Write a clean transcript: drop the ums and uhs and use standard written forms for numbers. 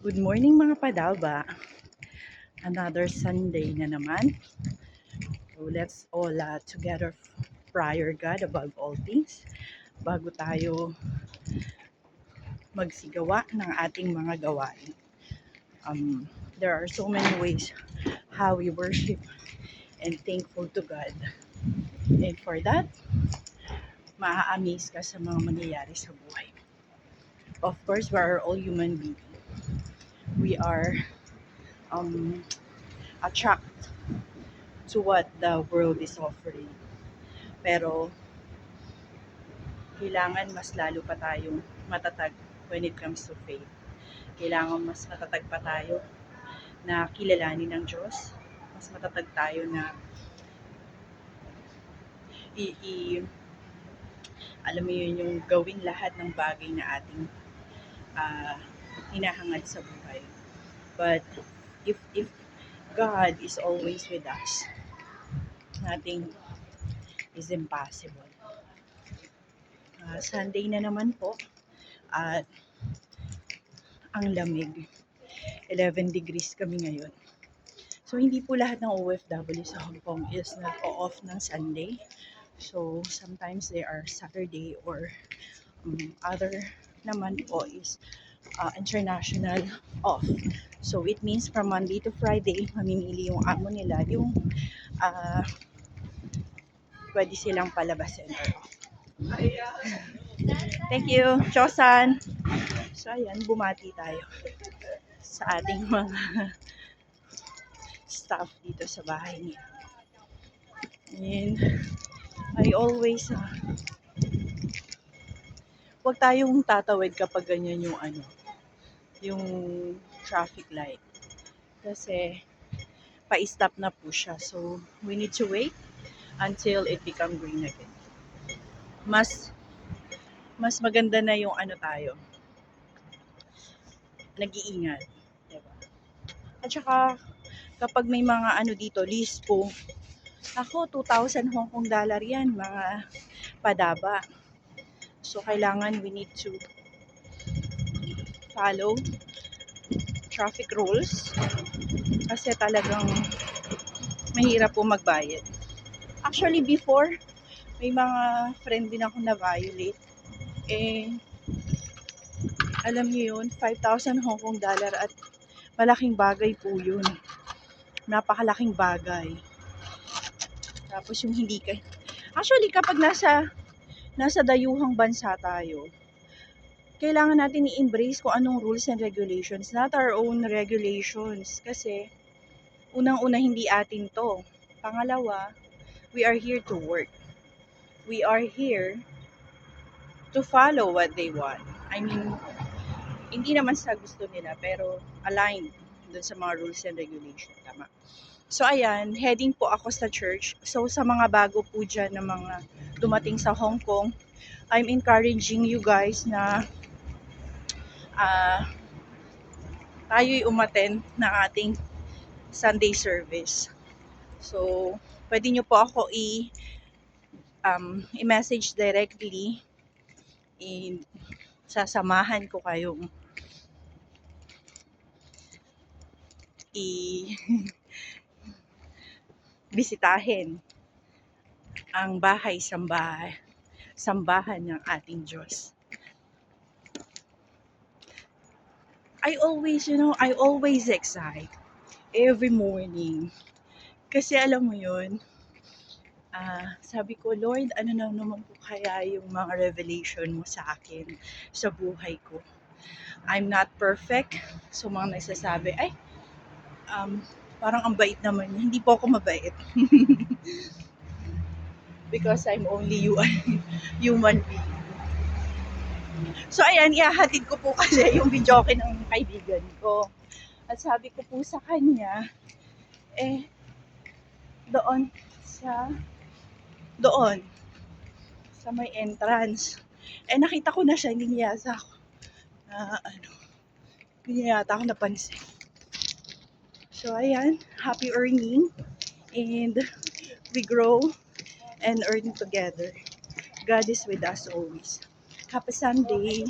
Good morning mga padaba. Another Sunday na naman. So let's all together prayer God above all things bago tayo magsigawa ng ating mga gawain. There are so many ways how we worship and thankful to God. And for that, maa-amaze ka sa mga mangyayari sa buhay. Of course, we are all human beings. We are attracted to what the world is offering. Pero kailangan mas lalo pa tayong matatag when it comes to faith. Kailangan mas matatag pa tayo na kilalanin ng Diyos. Mas matatag tayo na alam mo yun, yung gawin lahat ng bagay na ating hinahangad sa buhay. But if God is always with us, nothing is impossible. Sunday na naman po at ang lamig. 11 degrees kami ngayon. So hindi po lahat ng OFW sa Hong Kong is nag-off ng Sunday. So sometimes they are Saturday or other naman po is international off. So it means from Monday to Friday, mamimili yung amo nila yung pwede silang palabasin or off. Thank you, Chosan. So ayan, bumati tayo sa ating mga staff dito sa bahay niya. And I always wag tayong tatawid kapag ganyan yung yung traffic light. Kasi pa-stop na po siya. So we need to wait until it become green again. Mas maganda na yung tayo. Nag-iingat, diba? At saka kapag may mga dito, list po. Ako, 2,000 Hong Kong dollar yan, mga padaba. So, kailangan we need to follow traffic rules kasi talagang mahirap po magbayad. Actually, before, may mga friend din ako na violate. Alam niyo yun, 5,000 Hong Kong dollar at malaking bagay po yun. Napakalaking bagay. Tapos yung hindi ka... Actually, kapag nasa dayuhang bansa tayo, kailangan natin i-embrace kung anong rules and regulations, not our own regulations. Kasi, unang-una, hindi atin to. Pangalawa, we are here to work. We are here to follow what they want. I mean, hindi naman sa gusto nila, pero aligned dun sa mga rules and regulations. Tama. So, ayan, heading po ako sa church. So, sa mga bago po dyan na mga dumating sa Hong Kong, I'm encouraging you guys na tayo'y umattend ng ating Sunday service. So, pwede nyo po ako i-message directly. Sasamahan ko kayong bisitahin ang sambahan ng ating Diyos. I always excite every morning. Kasi alam mo yun, sabi ko, Lord, ano na naman po kaya yung mga revelation mo sa akin, sa buhay ko. I'm not perfect. So mga nagsasabi, parang ang bait naman niya. Hindi po ako mabait. Because I'm only human being. So ayan, ihahatid ko po kasi yung videoke ng kaibigan ko. At sabi ko po sa kanya, doon sa may entrance. Nakita ko na siya, hindi niya ako napansin. So ayan, happy earning and we grow and earn together. God is with us always. Happy Sunday.